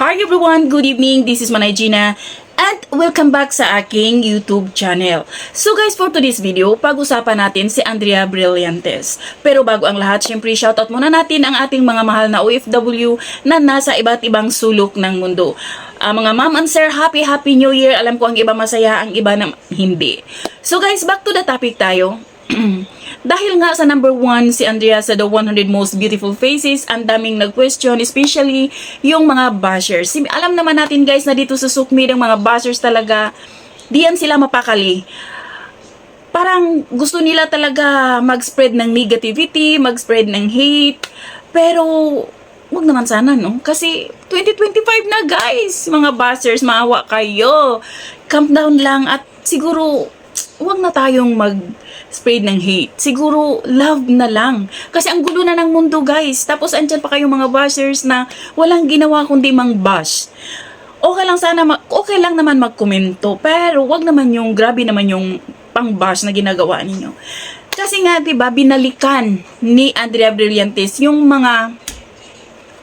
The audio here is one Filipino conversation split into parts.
Hi everyone! Good evening! This is Manay Gina and welcome back sa aking YouTube channel. So guys, for today's video, pag-usapan natin si Andrea Brillantes. Pero bago ang lahat, syempre shoutout muna natin ang ating mga mahal na OFW na nasa iba't ibang sulok ng mundo. Mga ma'am and sir, happy New Year! Alam ko ang iba masaya, ang iba na hindi. So guys, back to the topic tayo. Dahil nga sa number 1 si Andrea sa the 100 most beautiful faces, ang daming nag-question, especially yung mga bashers. Alam naman natin guys na dito sa Sukmid, ang mga bashers talaga, diyan sila mapakali. Parang gusto nila talaga mag-spread ng negativity, mag-spread ng hate, pero wag naman sana, no? Kasi 2025 na guys, mga bashers, maawa kayo. Calm down lang at siguro wag na tayong mag-spread ng hate. Siguro, love na lang. Kasi ang gulo na ng mundo, guys. Tapos, andyan pa kayong mga bashers na walang ginawa kundi mang-bash. Okay lang naman magkomento. Pero, wag naman yung, grabe naman yung pang-bash na ginagawa ninyo. Kasi nga, diba, binalikan ni Andrea Brillantes yung mga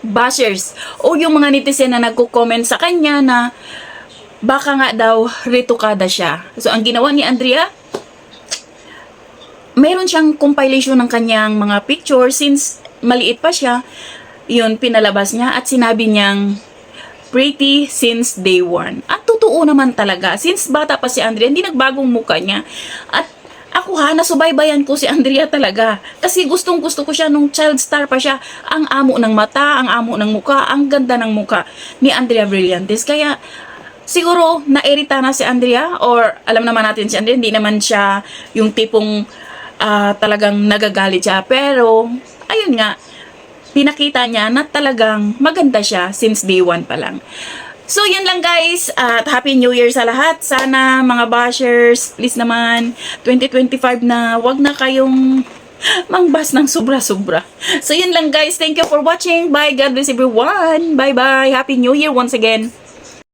bashers o yung mga netizen na nagko-comment sa kanya na baka nga daw retokada siya. So, ang ginawa ni Andrea, mayroon siyang compilation ng kanyang mga picture since maliit pa siya. Yun, pinalabas niya at sinabi niyang pretty since day one. At totoo naman talaga. Since bata pa si Andrea, hindi nagbagong mukha niya. At ako nasubaybayan ko si Andrea talaga. Kasi gustong gusto ko siya nung child star pa siya. Ang amo ng mata, ang amo ng mukha, ang ganda ng mukha ni Andrea Brillantes. Kaya, siguro, nairita na si Andrea or alam naman natin si Andrea, hindi naman siya yung tipong talagang nagagalit siya. Pero, ayun nga, pinakita niya na talagang maganda siya since day one pa lang. So, yan lang guys. At Happy New Year sa lahat. Sana mga bashers, please naman, 2025 na, wag na kayong mangbas ng sobra-sobra. So, yan lang guys. Thank you for watching. Bye. God bless everyone. Bye-bye. Happy New Year once again.